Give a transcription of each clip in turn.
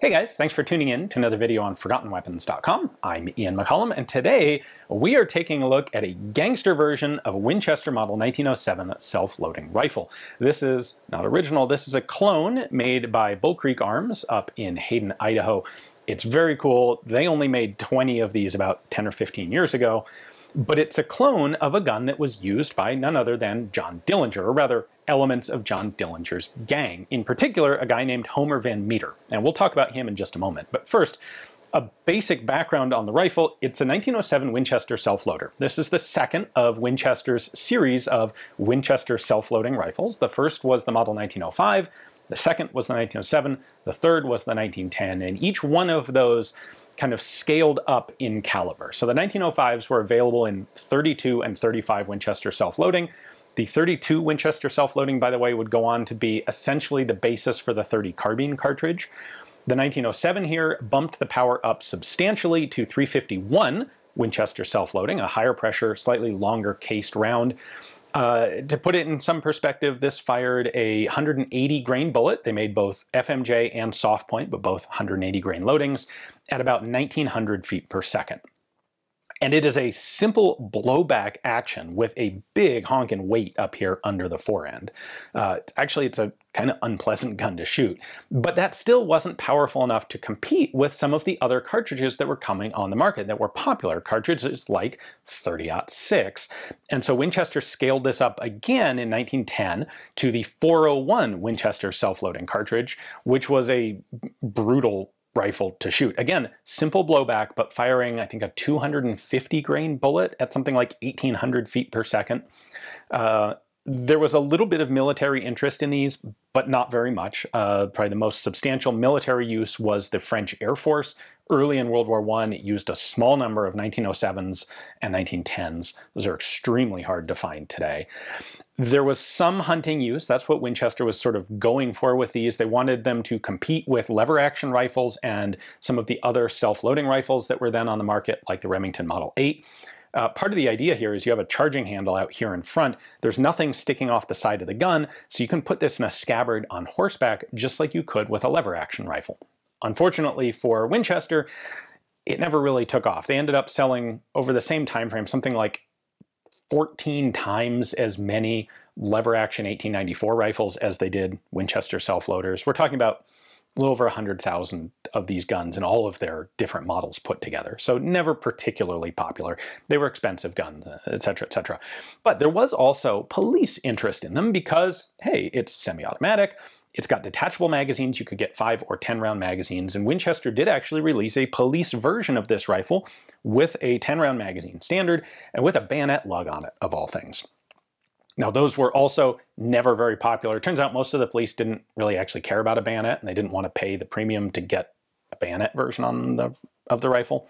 Hey guys, thanks for tuning in to another video on ForgottenWeapons.com. I'm Ian McCollum, and today we are taking a look at a gangster version of a Winchester Model 1907 self-loading rifle. This is not original, this is a clone made by Bull Creek Arms up in Hayden, Idaho. It's very cool. They only made 20 of these about 10 or 15 years ago, but it's a clone of a gun that was used by none other than John Dillinger, or rather, elements of John Dillinger's gang. In particular, a guy named Homer Van Meter. And we'll talk about him in just a moment. But first, a basic background on the rifle. It's a 1907 Winchester self-loader. This is the second of Winchester's series of Winchester self-loading rifles. The first was the model 1905. The second was the 1907. The third was the 1910. And each one of those kind of scaled up in caliber. So the 1905s were available in 32 and 35 Winchester self-loading. The 32 Winchester self-loading, by the way, would go on to be essentially the basis for the 30 carbine cartridge. The 1907 here bumped the power up substantially to 351 Winchester self-loading, a higher pressure, slightly longer cased round. To put it in some perspective, this fired a 180 grain bullet. They made both FMJ and soft point, but both 180 grain loadings at about 1900 feet per second. And it is a simple blowback action with a big honking weight up here under the fore end. Actually, it's a kind of unpleasant gun to shoot, but that still wasn't powerful enough to compete with some of the other cartridges that were coming on the market that were popular, cartridges like 30-06. And so Winchester scaled this up again in 1910 to the 401 Winchester self-loading cartridge, which was a brutal rifle to shoot. Again, simple blowback, but firing, I think, a 250 grain bullet at something like 1800 feet per second. There was a little bit of military interest in these, but not very much. Probably the most substantial military use was the French Air Force. Early in World War I, it used a small number of 1907s and 1910s. Those are extremely hard to find today. There was some hunting use. That's what Winchester was sort of going for with these. They wanted them to compete with lever action rifles and some of the other self-loading rifles that were then on the market, like the Remington Model 8. Part of the idea here is you have a charging handle out here in front. There's nothing sticking off the side of the gun, so you can put this in a scabbard on horseback just like you could with a lever action rifle. Unfortunately for Winchester, it never really took off. They ended up selling over the same time frame something like 14 times as many lever action 1894 rifles as they did Winchester self-loaders. We're talking about a little over 100,000 of these guns and all of their different models put together. So never particularly popular. They were expensive guns, etc., etc. But there was also police interest in them because, hey, it's semi-automatic. It's got detachable magazines. You could get 5 or 10 round magazines. And Winchester did actually release a police version of this rifle with a 10 round magazine standard and with a bayonet lug on it, of all things. Now, those were also never very popular. It turns out most of the police didn't really actually care about a bayonet, and they didn't want to pay the premium to get a bayonet version of the rifle.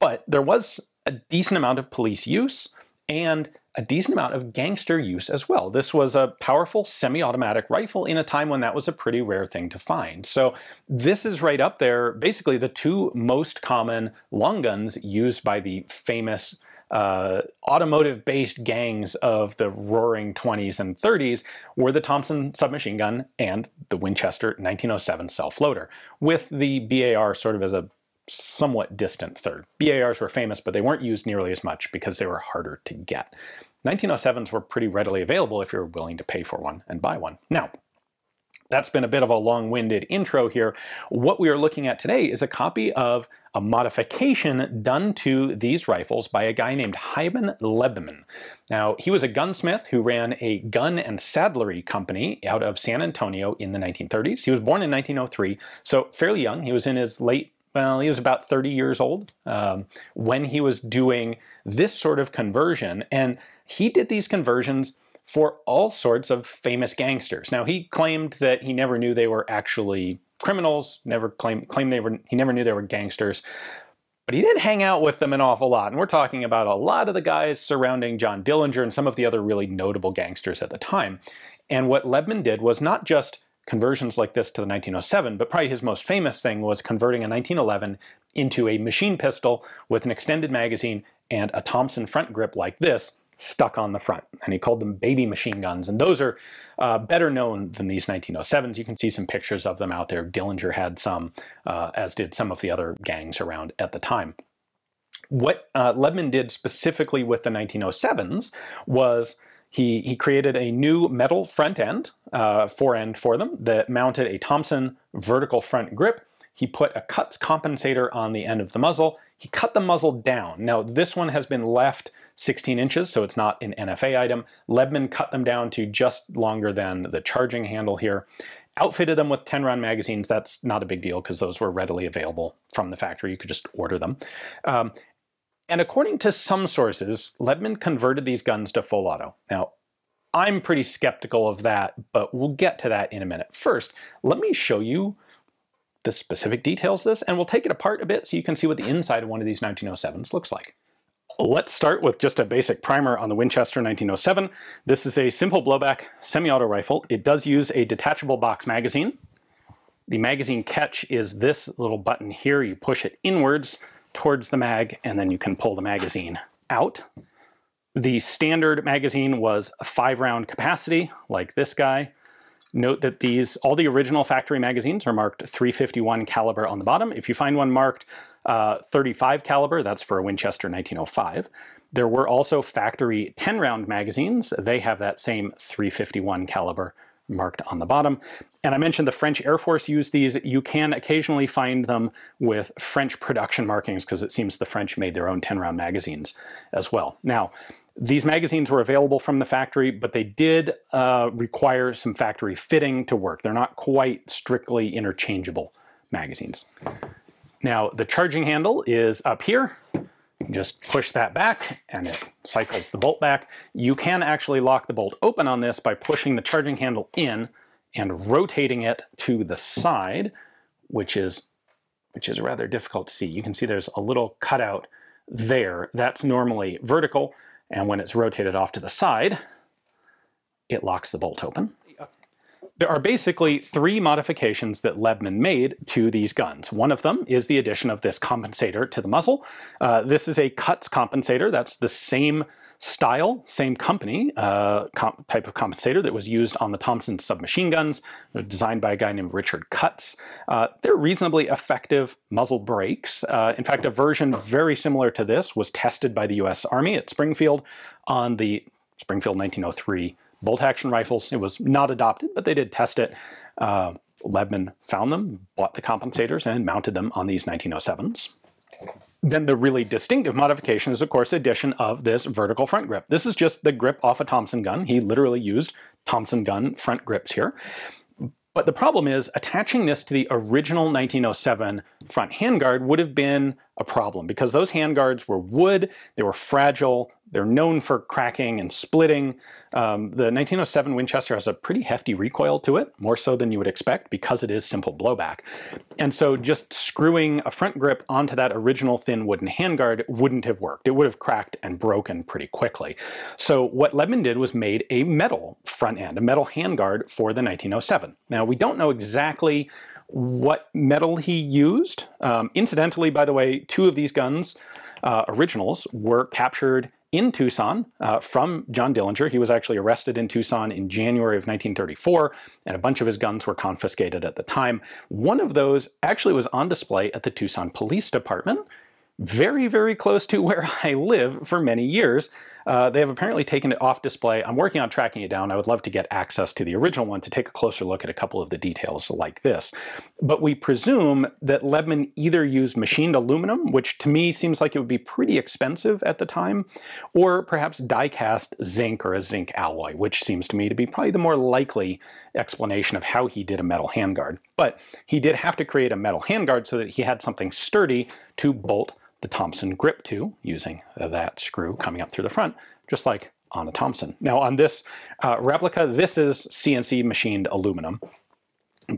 But there was a decent amount of police use and a decent amount of gangster use as well. This was a powerful semi-automatic rifle in a time when that was a pretty rare thing to find. So this is right up there. Basically, the two most common long guns used by the famous automotive-based gangs of the roaring 20s and 30s were the Thompson submachine gun and the Winchester 1907 self-loader, with the BAR sort of as a somewhat distant third. BARs were famous, but they weren't used nearly as much because they were harder to get. 1907s were pretty readily available if you were willing to pay for one and buy one. Now, that's been a bit of a long-winded intro here. What we are looking at today is a copy of a modification done to these rifles by a guy named Hyman Lebman. Now, he was a gunsmith who ran a gun and saddlery company out of San Antonio in the 1930s. He was born in 1903, so fairly young. He was in his late, well, he was about 30 years old when he was doing this sort of conversion, and he did these conversions for all sorts of famous gangsters. Now, he claimed that he never knew they were actually criminals, he never knew they were gangsters, but he did hang out with them an awful lot. And we're talking about a lot of the guys surrounding John Dillinger and some of the other really notable gangsters at the time. And what Lebman did was not just conversions like this to the 1907, but probably his most famous thing was converting a 1911 into a machine pistol with an extended magazine and a Thompson front grip like this, stuck on the front, and he called them baby machine guns, and those are better known than these 1907s. You can see some pictures of them out there. Dillinger had some, as did some of the other gangs around at the time. What Lebman did specifically with the 1907s was he created a new metal front end, fore end for them, that mounted a Thompson vertical front grip. He put a Cutt's compensator on the end of the muzzle. He cut the muzzle down. Now, this one has been left 16 inches, so it's not an NFA item. Lebman cut them down to just longer than the charging handle here. Outfitted them with 10-round magazines. That's not a big deal because those were readily available from the factory. You could just order them. And according to some sources, Lebman converted these guns to full auto. Now, I'm pretty skeptical of that, but we'll get to that in a minute. First, let me show you the specific details of this, and we'll take it apart a bit so you can see what the inside of one of these 1907s looks like. Let's start with just a basic primer on the Winchester 1907. This is a simple blowback semi-auto rifle. It does use a detachable box magazine. The magazine catch is this little button here. You push it inwards towards the mag, and then you can pull the magazine out. The standard magazine was a 5-round capacity, like this guy. Note that all the original factory magazines are marked .351 caliber on the bottom. If you find one marked .35 caliber, that's for a Winchester 1905. There were also factory 10-round magazines. They have that same .351 caliber marked on the bottom. And I mentioned the French Air Force used these. You can occasionally find them with French production markings because it seems the French made their own 10-round magazines as well. Now, these magazines were available from the factory, but they did require some factory fitting to work. They're not quite strictly interchangeable magazines. Now, the charging handle is up here. Just push that back and it cycles the bolt back. You can actually lock the bolt open on this by pushing the charging handle in and rotating it to the side, which is rather difficult to see. You can see there's a little cutout there. That's normally vertical, and when it's rotated off to the side, it locks the bolt open. There are basically 3 modifications that Lebman made to these guns. One of them is the addition of this compensator to the muzzle. This is a Cutt's compensator. That's the same style, same company, type of compensator that was used on the Thompson submachine guns. They're designed by a guy named Richard Cutt. They're reasonably effective muzzle brakes. In fact, a version very similar to this was tested by the US Army at Springfield on the Springfield 1903 bolt-action rifles. It was not adopted, but they did test it. Lebman found them, bought the compensators, and mounted them on these 1907s. Then the really distinctive modification is, of course, the addition of this vertical front grip. This is just the grip off a Thompson gun. He literally used Thompson gun front grips here. But the problem is attaching this to the original 1907 front handguard would have been a problem because those handguards were wood, they were fragile, they're known for cracking and splitting. The 1907 Winchester has a pretty hefty recoil to it, more so than you would expect because it is simple blowback. And so just screwing a front grip onto that original thin wooden handguard wouldn't have worked. It would have cracked and broken pretty quickly. So what Lebman did was made a metal front end, a metal handguard for the 1907. Now, we don't know exactly what metal he used. Incidentally, by the way, 2 of these guns, originals, were captured in Tucson from John Dillinger. He was actually arrested in Tucson in January of 1934, and a bunch of his guns were confiscated at the time. One of those actually was on display at the Tucson Police Department, very, very close to where I live for many years. They have apparently taken it off display. I'm working on tracking it down. I would love to get access to the original one to take a closer look at a couple of the details like this. But we presume that Lebman either used machined aluminum, which to me seems like it would be pretty expensive at the time, or perhaps die-cast zinc or a zinc alloy, which seems to me to be probably the more likely explanation of how he did a metal handguard. But he did have to create a metal handguard so that he had something sturdy to bolt the Thompson grip to, using that screw coming up through the front, just like on a Thompson. Now on this replica, this is CNC machined aluminum.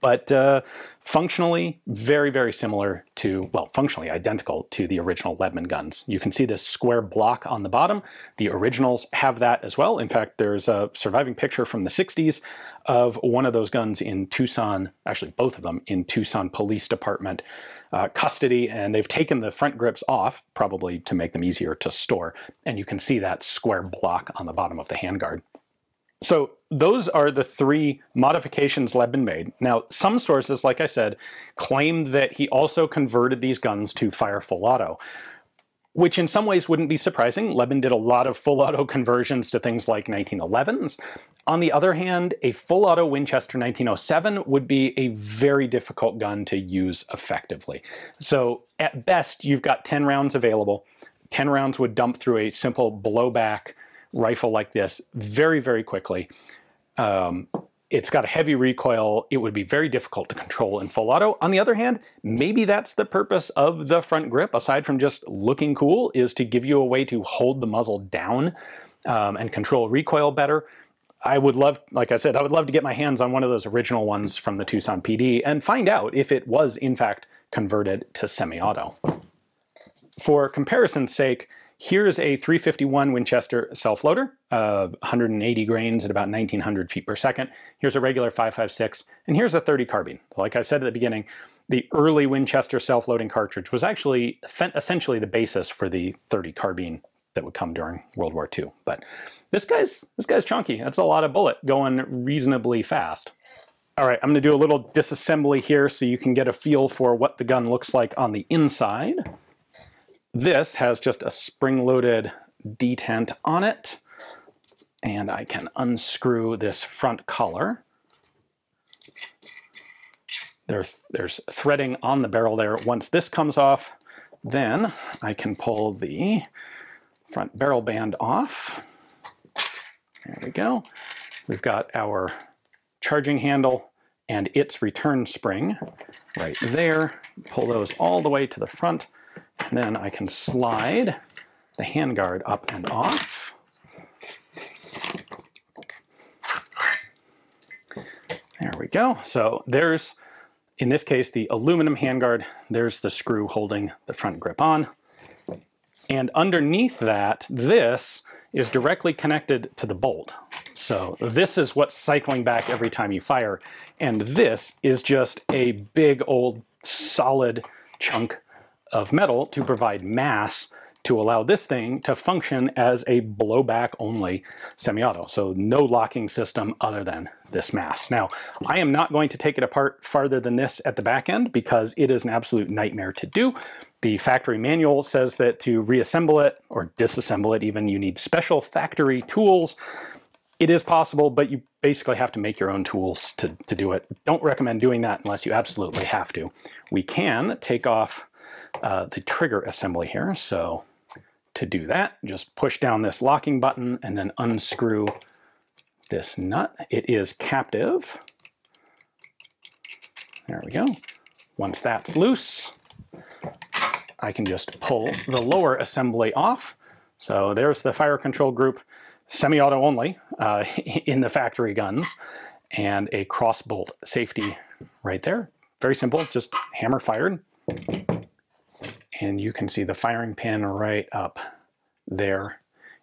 but functionally very, very similar to, well, functionally identical to the original Lebman guns. You can see this square block on the bottom. The originals have that as well. In fact, there's a surviving picture from the 60s of one of those guns in Tucson, actually both of them in Tucson Police Department custody, and they've taken the front grips off, probably to make them easier to store, and you can see that square block on the bottom of the handguard. So those are the three modifications Lebman made. Now, some sources, like I said, claim that he also converted these guns to fire full auto, which in some ways wouldn't be surprising. Lebman did a lot of full auto conversions to things like 1911s. On the other hand, a full auto Winchester 1907 would be a very difficult gun to use effectively. So at best, you've got 10 rounds available. 10 rounds would dump through a simple blowback rifle like this very, very quickly. It's got a heavy recoil. It would be very difficult to control in full auto. On the other hand, maybe that's the purpose of the front grip, aside from just looking cool, is to give you a way to hold the muzzle down and control recoil better. I would love, like I said, I would love to get my hands on one of those original ones from the Tucson PD and find out if it was in fact converted to semi-auto. For comparison's sake, here's a 351 Winchester self-loader, 180 grains at about 1900 feet per second. Here's a regular 5.56, and here's a 30 carbine. Like I said at the beginning, the early Winchester self-loading cartridge was actually essentially the basis for the 30 carbine that would come during World War II. But this guy's chunky. That's a lot of bullet going reasonably fast. All right, I'm going to do a little disassembly here so you can get a feel for what the gun looks like on the inside. This has just a spring-loaded detent on it, and I can unscrew this front collar. There's threading on the barrel there. Once this comes off, then I can pull the front barrel band off. There we go. We've got our charging handle and its return spring right there. Pull those all the way to the front, and then I can slide the handguard up and off. There we go. So there's, in this case, the aluminum handguard. There's the screw holding the front grip on. And underneath that, this is directly connected to the bolt. So this is what's cycling back every time you fire. And this is just a big old solid chunk of metal to provide mass to allow this thing to function as a blowback only semi-auto. So no locking system other than this mass. Now, I am not going to take it apart farther than this at the back end because it is an absolute nightmare to do. The factory manual says that to reassemble it, or disassemble it even, you need special factory tools. It is possible, but you basically have to make your own tools to do it. Don't recommend doing that unless you absolutely have to. We can take off the trigger assembly here. So to do that, just push down this locking button and then unscrew this nut. It is captive. There we go. Once that's loose, I can just pull the lower assembly off. So there's the fire control group, semi-auto only in the factory guns, and a cross bolt safety right there. Very simple, just hammer fired. And you can see the firing pin right up there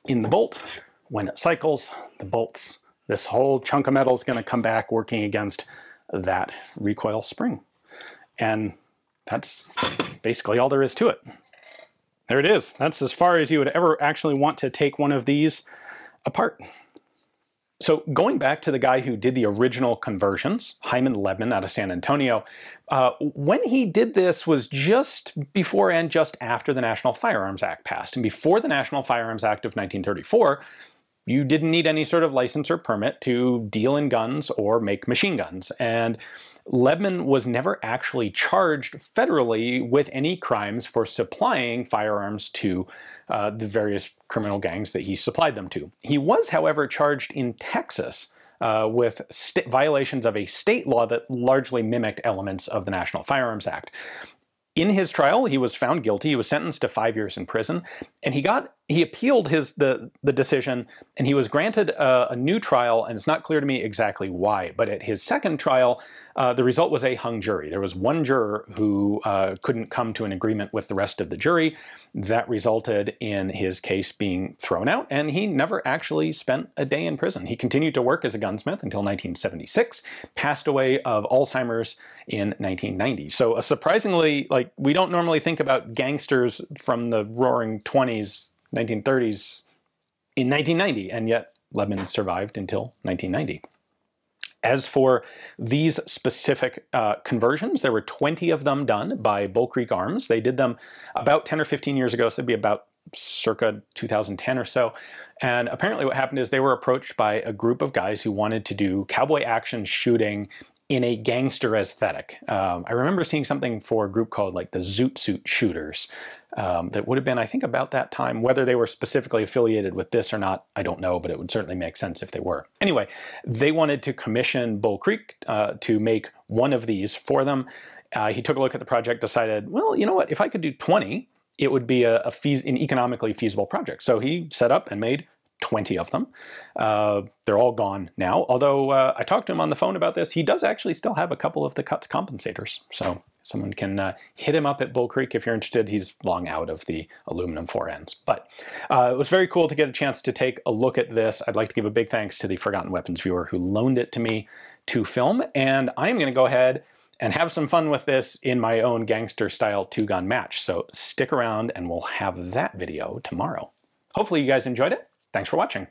in the bolt. When it cycles, the bolts, this whole chunk of metal is going to come back working against that recoil spring. And that's basically all there is to it. There it is. That's as far as you would ever actually want to take one of these apart. So going back to the guy who did the original conversions, Hyman Lebman out of San Antonio, when he did this was just before and just after the National Firearms Act passed. And before the National Firearms Act of 1934, you didn't need any sort of license or permit to deal in guns or make machine guns. And Lebman was never actually charged federally with any crimes for supplying firearms to the various criminal gangs that he supplied them to. He was, however, charged in Texas with violations of a state law that largely mimicked elements of the National Firearms Act. In his trial, he was found guilty. He was sentenced to 5 years in prison, and he got he appealed the decision, and he was granted a new trial, and it's not clear to me exactly why. But at his second trial, the result was a hung jury. There was one juror who couldn't come to an agreement with the rest of the jury. That resulted in his case being thrown out, and he never actually spent a day in prison. He continued to work as a gunsmith until 1976, passed away of Alzheimer's in 1990. So a surprisingly, like, we don't normally think about gangsters from the roaring 20s, 1930s in 1990, and yet Lebman survived until 1990. As for these specific conversions, there were 20 of them done by Bull Creek Arms. They did them about 10 or 15 years ago, so it'd be about circa 2010 or so. And apparently what happened is they were approached by a group of guys who wanted to do cowboy action shooting in a gangster aesthetic. I remember seeing something for a group called like the Zoot Suit Shooters. That would have been, I think, about that time. Whether they were specifically affiliated with this or not, I don't know, but it would certainly make sense if they were. Anyway, they wanted to commission Bull Creek to make one of these for them. He took a look at the project, decided, well, you know what, if I could do 20, it would be an economically feasible project. So he set up and made 20 of them. They're all gone now. Although I talked to him on the phone about this, he does actually still have a couple of the Cutt's compensators. So someone can hit him up at Bull Creek if you're interested. He's long out of the aluminum forends. But it was very cool to get a chance to take a look at this. I'd like to give a big thanks to the Forgotten Weapons viewer who loaned it to me to film. And I'm going to go ahead and have some fun with this in my own gangster-style two-gun match. So stick around and we'll have that video tomorrow. Hopefully you guys enjoyed it. Thanks for watching.